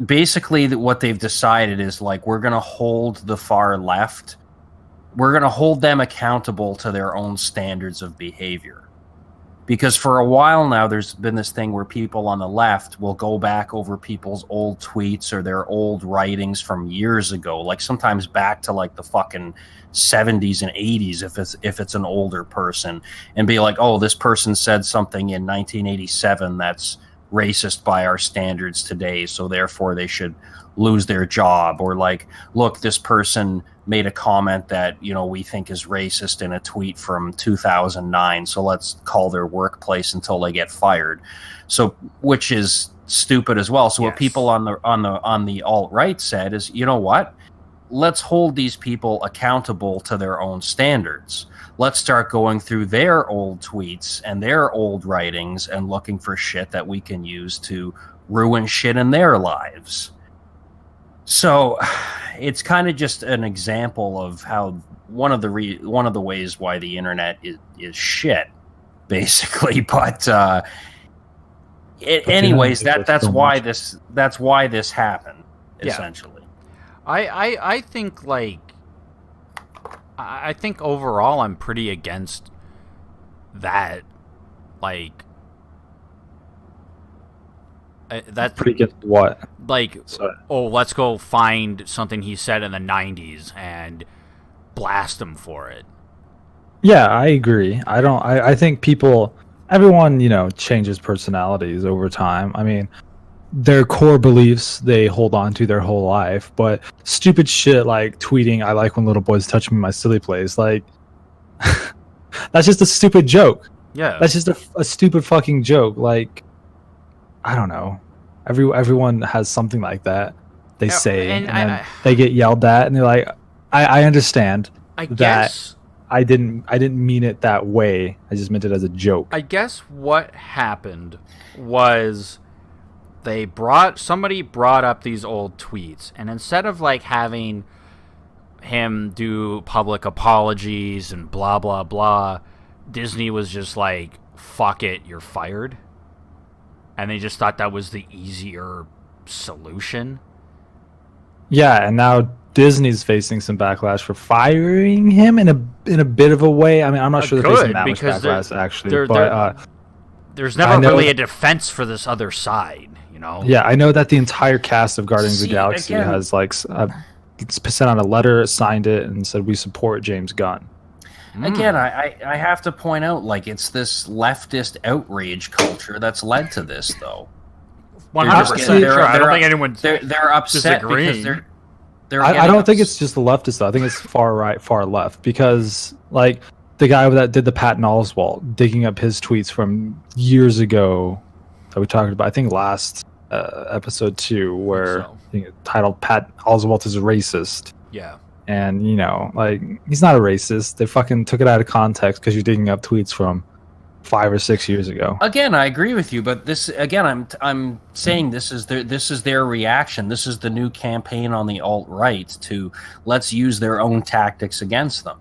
basically what they've decided is like, we're going to hold the far left, we're going to hold them accountable to their own standards of behavior. Because for a while now, there's been this thing where people on the left will go back over people's old tweets or their old writings from years ago, like sometimes back to like the fucking 70s and 80s if it's an older person, and be like, oh, this person said something in 1987 that's racist by our standards today, so therefore they should lose their job. Or like, look, this person made a comment that, you know, we think is racist in a tweet from 2009, so let's call their workplace until they get fired. So, which is stupid as well. So what people on the alt-right said is, you know what? Let's hold these people accountable to their own standards. Let's start going through their old tweets and their old writings and looking for shit that we can use to ruin shit in their lives. So it's kind of just an example of how one of the ways why the internet is shit, basically. But anyways, that's why this happened, essentially. I think I think overall I'm pretty against that. Like, that's pretty against what? Like, Sorry. Oh, let's go find something he said in the 90s and blast him for it. Yeah, I agree. I think everyone, you know, changes personalities over time. I mean, their core beliefs they hold on to their whole life, but stupid shit like tweeting, "I like when little boys touch me in my silly place," like that's just a stupid joke. Yeah, that's just a stupid fucking joke. Like, I don't know. Everyone has something like that they say, and then they get yelled at, and they're like, "I understand. I guess I didn't mean it that way. I just meant it as a joke." I guess what happened was somebody brought up these old tweets, and instead of like having him do public apologies and blah blah blah, Disney was just like, "Fuck it, you're fired." And they just thought that was the easier solution. Yeah, and now Disney's facing some backlash for firing him in a bit of a way. I mean, I'm not sure they're facing that much backlash actually, but there's never really a defense for this other side, you know? Yeah, I know that the entire cast of Guardians of the Galaxy has like sent out a letter, signed it, and said we support James Gunn. Again, I have to point out, like, it's this leftist outrage culture that's led to this, though. 100%. I don't think anyone's they're upset because they're I don't think it's just the leftists, though. I think it's far right, far left. Because, like, the guy that did the Patton Oswalt, digging up his tweets from years ago that we talked about, I think last episode 2, where I think it titled Pat Oswalt is a racist. Yeah. And, you know, like, he's not a racist. They fucking took it out of context because you're digging up tweets from 5 or 6 years ago. Again, I agree with you, but this, again, I'm saying this is their reaction. This is the new campaign on the alt-right to let's use their own tactics against them.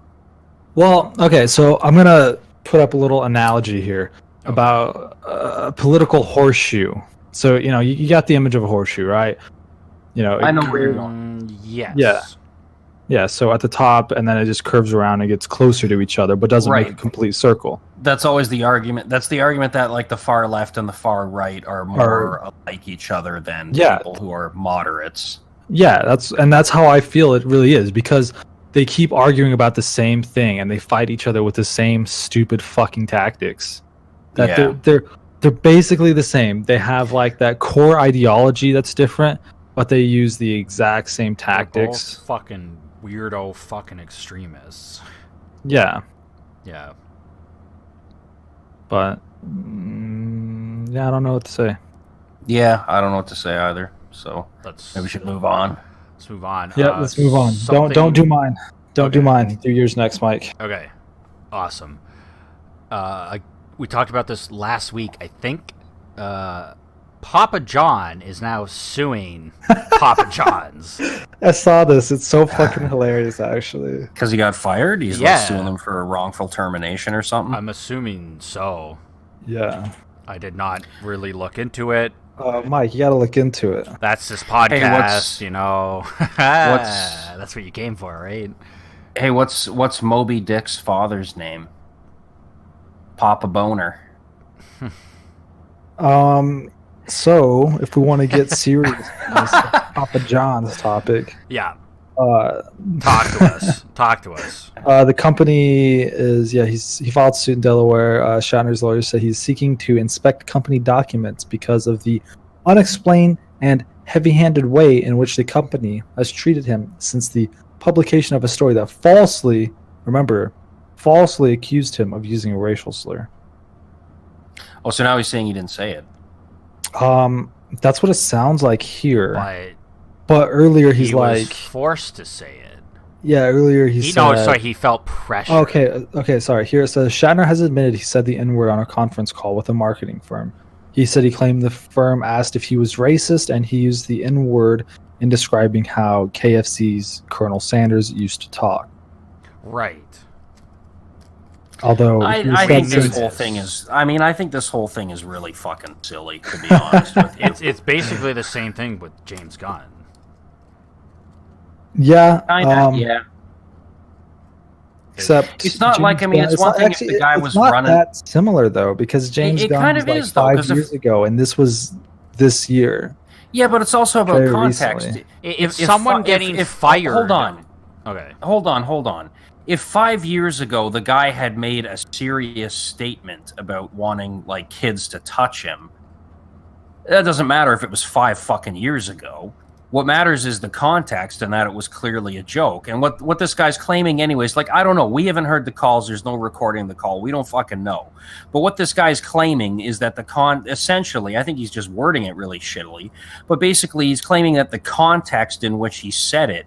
Well, okay, so I'm going to put up a little analogy here about a political horseshoe. So, you know, you got the image of a horseshoe, right? You know, I know where you're going. Yes. Yeah. Yeah, so at the top, and then it just curves around and gets closer to each other, but doesn't make a complete circle. That's always the argument. That's the argument that, like, the far left and the far right are more like each other than people who are moderates. Yeah, that's how I feel it really is, because they keep arguing about the same thing, and they fight each other with the same stupid fucking tactics. They're basically the same. They have, like, that core ideology that's different, but they use the exact same tactics. They're both fucking weirdo fucking extremists. Yeah. Yeah. But yeah, I don't know what to say. Yeah, I don't know what to say either. So maybe we should move on. Let's move on. Yeah, let's move on. Don't do mine. Don't do mine. Do yours next, Mike. Okay. Awesome. We talked about this last week, I think. Papa John is now suing Papa John's. I saw this. It's so fucking hilarious, actually. Because he got fired? He's like suing them for a wrongful termination or something? I'm assuming so. Yeah. I did not really look into it. Mike, you gotta look into it. That's this podcast, you know. That's what you came for, right? Hey, what's Moby Dick's father's name? Papa Boner. So, if we want to get serious on this Papa John's topic, Talk to us. Talk to us. The company is he filed suit in Delaware. Shatner's lawyers say he's seeking to inspect company documents because of the unexplained and heavy-handed way in which the company has treated him since the publication of a story that falsely accused him of using a racial slur. Oh, so now he's saying he didn't say it. That's what it sounds like here. But earlier he was forced to say it. Yeah, earlier he said... No, sorry, he felt pressure. Okay, sorry. Here it says, Shatner has admitted he said the N-word on a conference call with a marketing firm. He said he claimed the firm asked if he was racist, and he used the N-word in describing how KFC's Colonel Sanders used to talk. Right. Although I think this whole thing is... I think this whole thing is really fucking silly, to be honest with you. It's basically the same thing with James Gunn. Yeah. Yeah. Except it's not James it's one thing if the guy was running... It's not that similar, though, because James Gunn was like 5 years ago, and this was this year. Yeah, but it's also about context. If someone getting fired... Hold on. Okay. Hold on. If 5 years ago the guy had made a serious statement about wanting kids to touch him, that doesn't matter if it was 5 fucking years ago. What matters is the context and that it was clearly a joke. And what this guy's claiming anyways, I don't know. We haven't heard the calls. There's no recording of the call. We don't fucking know. But what this guy's claiming is that essentially, I think he's just wording it really shittily, but basically he's claiming that the context in which he said it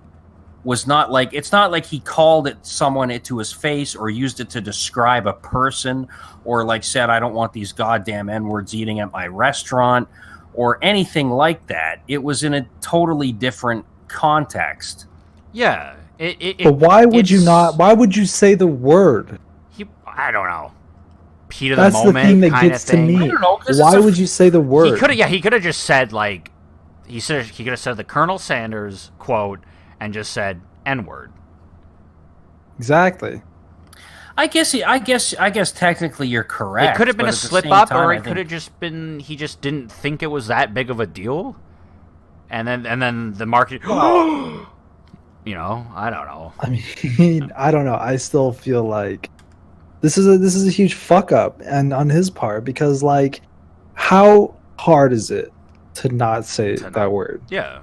was not it's not like he called it someone to his face or used it to describe a person or said, I don't want these goddamn N-words eating at my restaurant or anything like that. It was in a totally different context. Yeah. But why would you not? Why would you say the word? I don't know. Heat of the moment. That's the thing that gets to me. I don't know, why would you say the word? He could have just said he could have said the Colonel Sanders quote and just said N-word. Exactly. I guess technically you're correct. It could have been a slip up, or it could have just been he just didn't think it was that big of a deal, and then the market. I don't know. I don't know. I still feel like this is a huge fuck up, and on his part, because how hard is it to not say that word? Yeah.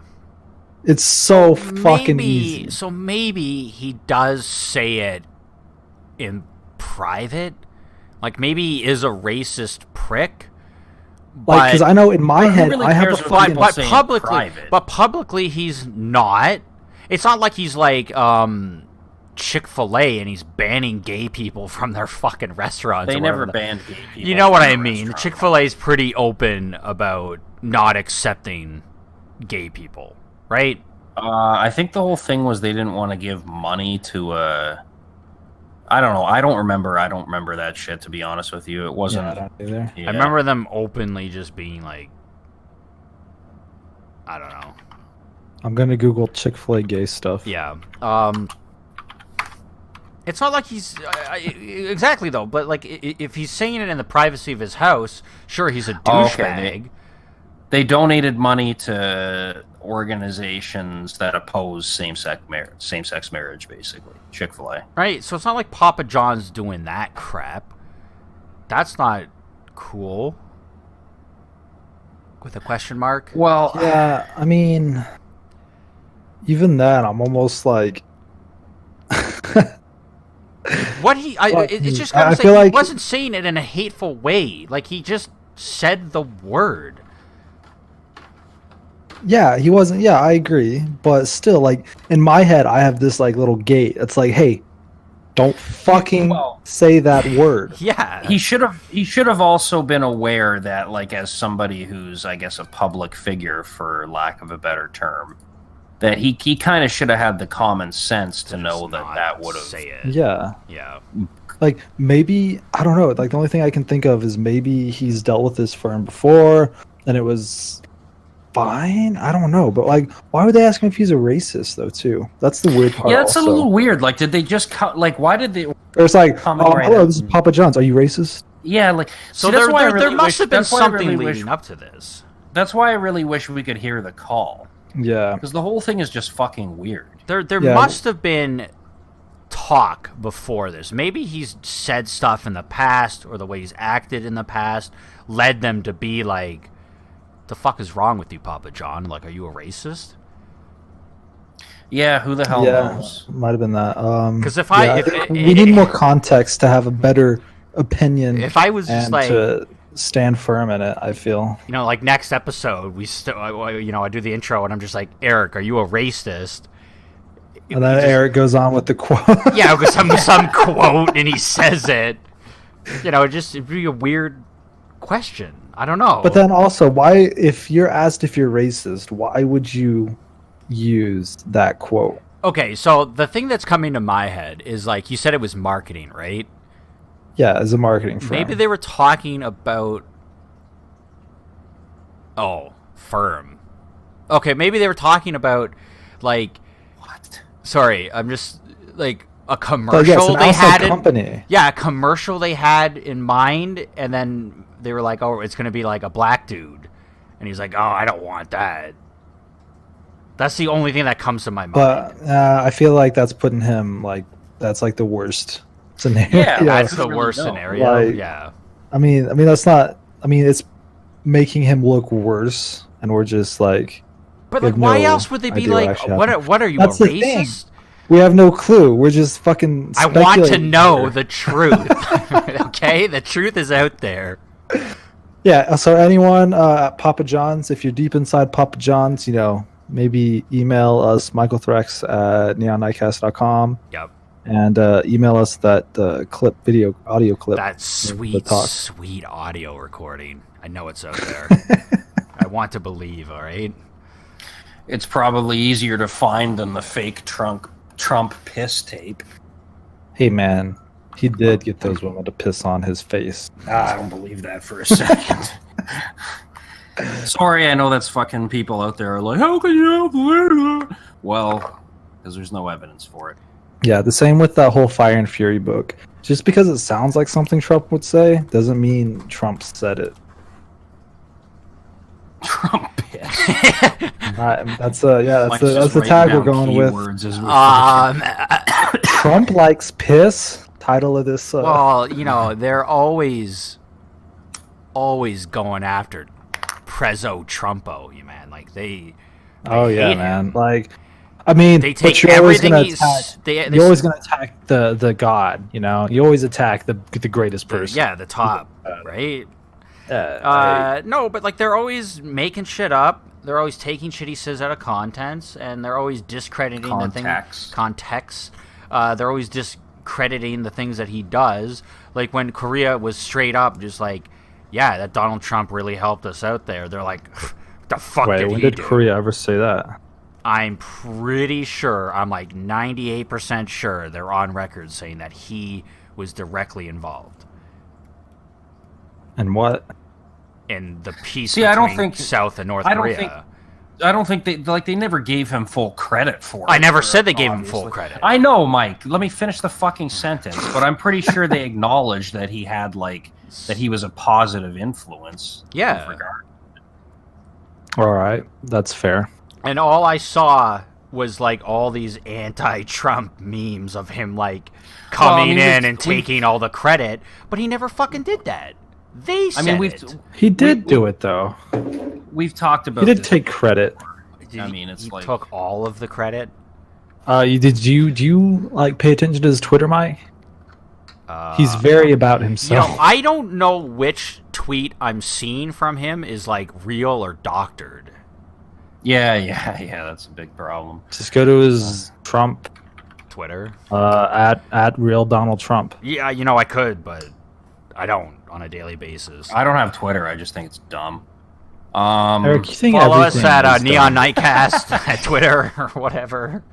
It's so fucking easy. So maybe he does say it in private. Maybe he is a racist prick. Because I know in my head I have a fucking... But publicly he's not. It's not like he's Chick-fil-A and he's banning gay people from their fucking restaurants. They never banned gay people. You know what I mean? Chick-fil-A is pretty open about not accepting gay people. Right? I think the whole thing was they didn't want to give money to I don't know. I don't remember that shit, to be honest with you. It wasn't... Yeah, I don't either. Yeah. I remember them openly just being I don't know. I'm going to Google Chick-fil-A gay stuff. Yeah. It's not like he's... exactly, though. But, if he's saying it in the privacy of his house, sure, he's a douchebag. They donated money to organizations that oppose same-sex marriage, basically. Chick-fil-A. Right, so it's not like Papa John's doing that crap. That's not cool. With a question mark? Well, yeah, even that, I'm almost like... it's just gotta say, he wasn't saying it in a hateful way. He just said the word. Yeah, he wasn't. Yeah, I agree. But still, in my head, I have this little gate. It's hey, don't fucking say that word. Yeah. He should have also been aware that, as somebody who's, I guess, a public figure, for lack of a better term, that he kind of should have had the common sense to know that would have... Say it. Yeah. Yeah. Maybe, I don't know. The only thing I can think of is maybe he's dealt with this firm before, and it was... fine. I don't know, but why would they ask him if he's a racist though? Too. That's the weird part. Yeah, that's also a little weird. Did they just why did they? It's hello, this is Papa John's. Are you racist? Yeah, so there must have been something leading up to this. That's why I really wish we could hear the call. Yeah. Because the whole thing is just fucking weird. There Yeah. must have been talk before this. Maybe he's said stuff in the past, or the way he's acted in the past led them to be like, the fuck is wrong with you, Papa John? Like, are you a racist? Yeah, who the hell knows? Might have been that. 'Cause if we need more context to have a better opinion. If I was just and like, to stand firm in it, I feel. you know, like next episode, I do the intro and I'm just like, Eric, are you a racist? And then Eric goes on with the quote. Yeah, with some quote, and he says it. You know, it'd be a weird question. I don't know. But then also, why, if you're asked if you're racist, why would you use that quote? Okay, so the thing that's coming to my head is, like, you said it was marketing, right? Yeah, as a marketing firm. Maybe they were talking about... Oh, firm. Okay, maybe they were talking about, like... What? Sorry, I'm just, like, a But commercial yes, an they outside had... company. Yeah, a commercial they had in mind, and then they were like, oh, it's going to be, like, a black dude. And he's like, oh, I don't want that. That's the only thing that comes to my mind. But I feel like that's putting him, like, that's like the worst scenario. Yeah, That's the really worst know. scenario, Like- yeah. I mean, that's not. I mean, it's making him look worse, and we're just like, But, we like, have why no else would they be idea what like, actually what are you, That's a the thing. racist? we have no clue. We're just fucking. I want to speculating know here. the truth. Okay? The truth is out there. Yeah. So anyone at Papa John's, if you're deep inside Papa John's, you know, maybe email us Michael Threx at neonnightcast.com. Yep. And email us that audio clip. That the sweet, talk. sweet audio recording. I know it's out there. I want to believe, all right? It's probably easier to find than the fake Trump piss tape. Hey man, he did get those women to piss on his face. I don't believe that for a second. Sorry, I know that's fucking people out there are like, how can you believe that? Well, because there's no evidence for it. Yeah, the same with that whole Fire and Fury book. Just because it sounds like something Trump would say doesn't mean Trump said it. Trump piss. That's the tag we're going with. Trump likes piss. Title of this. Well, you know, they're always going after Prezzo Trumpo, you man. Like, they oh yeah, hate man. him. Like, I mean, They but take you're always everything gonna he's... attack. You're always gonna attack the god. You know, you always attack the greatest person. Yeah, the top, right? I- No, but, like, they're always making shit up. They're always taking shit he says out of context, and they're always discrediting the thing. Context. They're always discrediting the things that he does. Like, when Korea was straight up just like, yeah, that Donald Trump really helped us out there. They're like, what the fuck Wait, did when he did do? Korea ever say that? I'm pretty sure, I'm like 98% sure they're on record saying that he was directly involved And what? in the peace See, I don't between think- South and North I don't Korea. think- I don't think they never gave him full credit for it. I never said they gave him obviously. full credit. I know, Mike. Let me finish the fucking sentence. But I'm pretty sure they acknowledged that he had that he was a positive influence. Yeah. with regard. All right, that's fair. And all I saw was like all these anti-Trump memes of him like coming in and taking all the credit, but he never fucking did that. They said it. He did do it though. We've talked about. He did this take credit. Did I he- mean, it's he like- took all of the credit. Do you like pay attention to his Twitter, Mike? He's very about You himself. know, I don't know which tweet I'm seeing from him is like real or doctored. Yeah. That's a big problem. Just go to his Trump Twitter. at real Donald Trump. Yeah, you know I could, but I don't on a daily basis. I don't have Twitter. I just think it's dumb. Eric, you think Follow us everything at is Neon dumb. Nightcast at Twitter or whatever.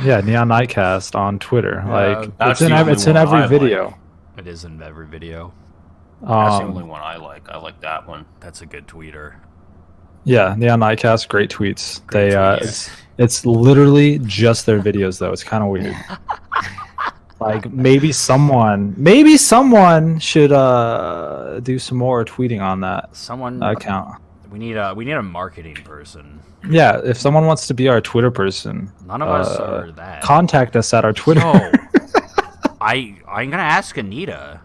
Yeah, Neon Nightcast on Twitter. Like that's it's the only it's in one every I like. video. It is in every video. That's the only one I like. I like that one. That's a good tweeter. Yeah, Neon Nightcast, great tweets. Great They tweets. it's literally just their videos though. It's kind of weird. Like maybe someone should do some more tweeting on that Someone account. We need a marketing person. Yeah, if someone wants to be our Twitter person, None of us are that. contact us at our Twitter. Yo, I'm gonna ask Anita,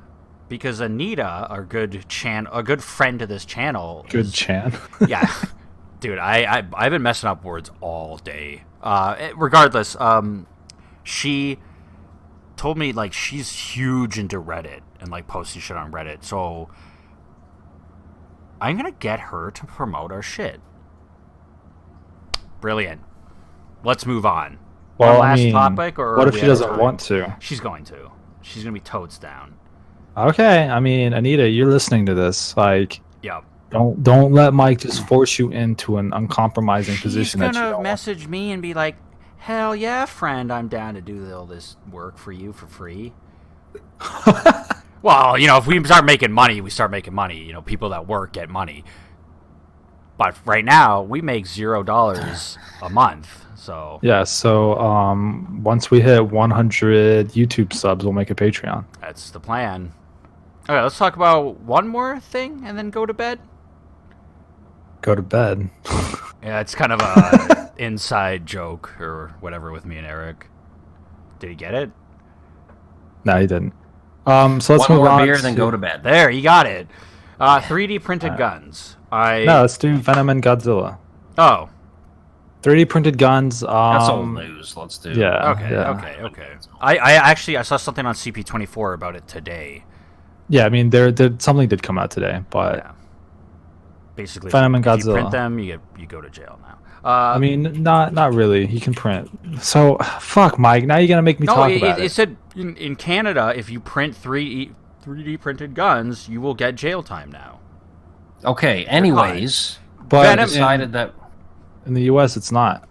because Anita, a good friend to this channel. Good Chan. Yeah, dude, I've been messing up words all day. Regardless, she told me like she's huge into Reddit and like posting shit on Reddit. So I'm gonna get her to promote our shit. Brilliant. Let's move on. Well, One last topic, or what if we she out of doesn't time? want to? She's going to. She's gonna be totes down. Okay, I mean, Anita, you're listening to this. Like, Yep. don't let Mike just force you into an uncompromising She's position that you gonna don't want. message me and be like, "Hell yeah, friend, I'm down to do all this work for you for free." Well, if we start making money, we start making money. People that work get money. But right now, we make $0 a month. So Yeah, so once we hit 100 YouTube subs, we'll make a Patreon. that's the plan. Okay, let's talk about one more thing and then go to bed. Go to bed. Yeah, it's kind of a inside joke or whatever with me and Eric. Did he get it? No, he didn't. So let's One move more on. beer, then go to bed. There, you got it. 3D printed guns. No, let's do Venom and Godzilla. Oh, 3D printed guns. That's old news. Let's do. Yeah. okay. I saw something on CP24 about it today. Yeah, I mean, there something did come out today, but Yeah. Basically, Venom and if you Godzilla. print them, you go to jail now. I mean, not really. He can print. So, fuck, Mike. Now you're gonna make me no, talk it, about it said in Canada, if you print 3D printed guns, you will get jail time now. Okay. Anyways, But I Venom- decided that. in the U.S., it's not.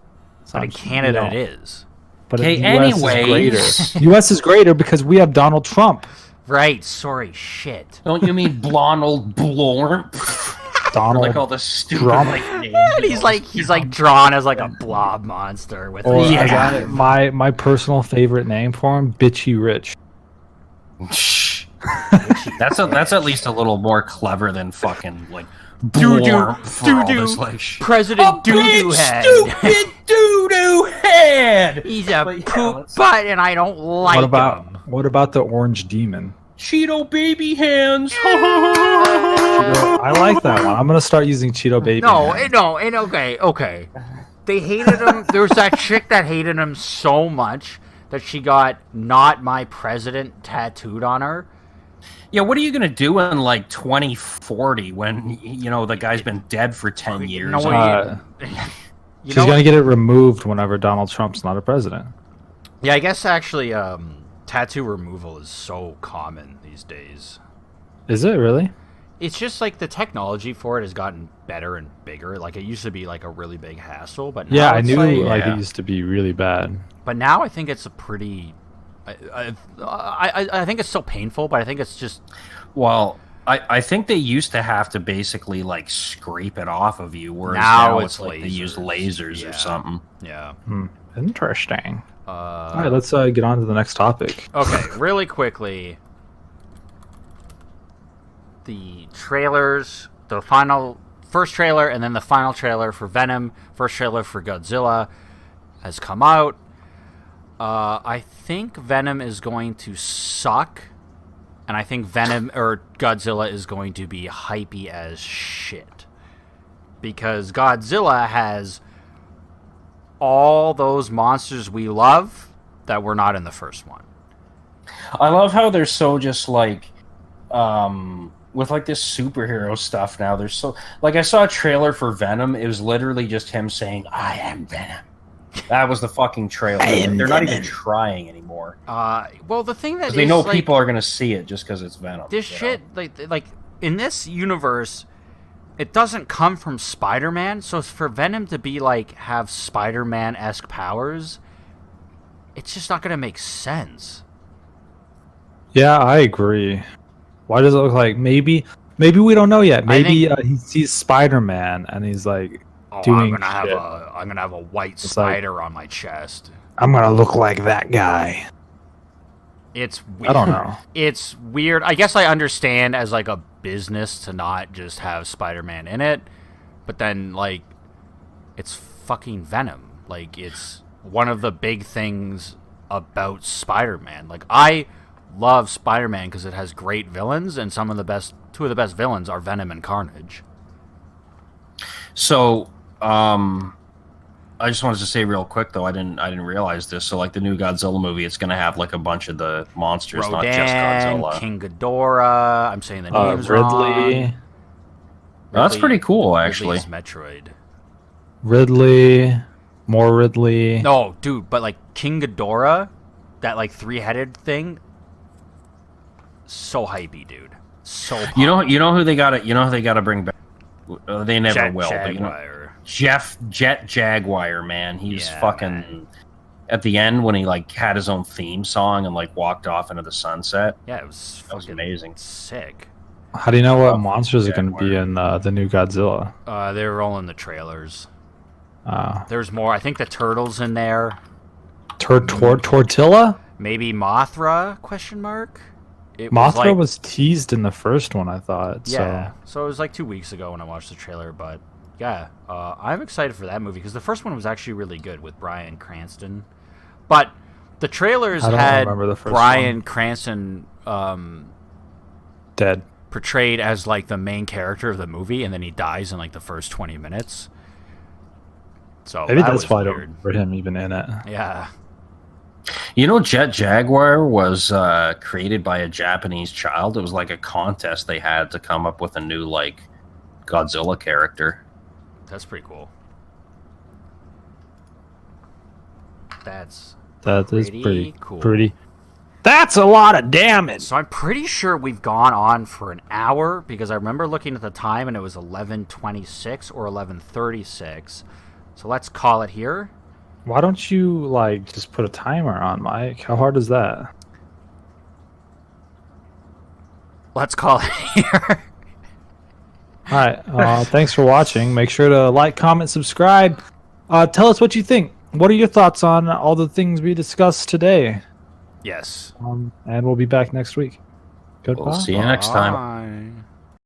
But in Canada, it is. But Okay, the US anyways. is greater. U.S. is greater because we have Donald Trump. Right. Sorry. Shit. Don't you mean Blonald Blorp? Donald. Like all the stupid Trump. like names. And he's like drawn as like a blob monster with. Or Yeah. I got it. My personal favorite name for him, Bitchy Rich. Shh. That's at least a little more clever than fucking like Doo-doo, Blorp for all doo-doo. this like shit. President Doo-doo Head. Stupid doo-doo head. He's a But yeah, poop let's- butt, and I don't like him. What about the Orange Demon? Cheeto baby hands. I like that one. I'm gonna start using Cheeto Baby. And okay. They hated him. There was that chick that hated him so much that she got "Not My President" tattooed on her. Yeah, what are you gonna do in like 2040 when the guy's been dead for 10 years? know what? She's gonna get it removed whenever Donald Trump's not a president. Yeah, I guess actually, tattoo removal is so common these days. Is it really? It's just like the technology for it has gotten better and bigger. Like it used to be like a really big hassle, but now Yeah, I it's knew like, it used to be really bad. But now I think it's a pretty. I think it's still painful, but I think it's just. Well, I think they used to have to basically like scrape it off of you, whereas Now now it's it's like they use lasers. lasers Yeah. or something. Yeah. Interesting. All right, let's get on to the next topic. Okay, really quickly. The trailers, the first trailer, and then the final trailer for Venom, first trailer for Godzilla has come out. I think Venom is going to suck, and I think Godzilla is going to be hypey as shit. Because Godzilla has all those monsters we love that were not in the first one. I love how they're so just like with like this superhero stuff now. They're so like I saw a trailer for Venom. It was literally just him saying, "I am Venom." That was the fucking trailer. They're not even trying anymore. Well, the thing that 'Cause they is, know like, people are gonna see it just because it's Venom. this you know? shit, like in this universe, it doesn't come from Spider-Man. So for Venom to be like have Spider-Man-esque powers, it's just not gonna make sense. Yeah, I agree. Why does it look like maybe we don't know yet? Maybe he sees Spider-Man and he's like doing I'm gonna shit. have a white It's like- spider on my chest. I'm gonna look like that guy. It's weird. I don't know. It's weird. I guess I understand as like a business to not just have Spider-Man in it, but then like it's fucking Venom. Like it's one of the big things about Spider-Man. Like I love Spider-Man because it has great villains, and two of the best villains are Venom and Carnage. So, I just wanted to say real quick though, I didn't realize this. So, like the new Godzilla movie, it's gonna have like a bunch of the monsters, Rodan, not just Godzilla. King Ghidorah. I'm saying the names Ridley. wrong. That's pretty cool, actually. Ridley's Metroid. Ridley. More Ridley. No, dude, but like King Ghidorah, that like 3-headed thing, so hypey, dude. So pumped. You know who they gotta bring back. They never will. But, Jet Jaguar, man, he's fucking. Man. At the end when he like had his own theme song and like walked off into the sunset. Yeah, it was amazing. Sick. How do you know what monsters are going to be in the new Godzilla? They're rolling the trailers. There's more. I think the turtle's in there. Tortilla? Maybe Mothra? Question mark. Mothra was teased in the first one, I thought. Yeah. So it was like 2 weeks ago when I watched the trailer, but yeah, I'm excited for that movie because the first one was actually really good with Bryan Cranston. But the trailers had Bryan Cranston dead, portrayed as like the main character of the movie, and then he dies in like the first 20 minutes. So maybe that's why I don't remember him even in it. Yeah. You know, Jet Jaguar was created by a Japanese child. It was like a contest they had to come up with a new like Godzilla character. That's pretty cool. That is pretty cool. That's a lot of damage. So I'm pretty sure we've gone on for an hour because I remember looking at the time and it was 11:26 or 11:36. So let's call it here. Why don't you like just put a timer on, Mike? How hard is that? Let's call it here. All right. Thanks for watching. Make sure to like, comment, subscribe. Tell us what you think. What are your thoughts on all the things we discussed today? Yes. And we'll be back next week. Goodbye. We'll see you next time.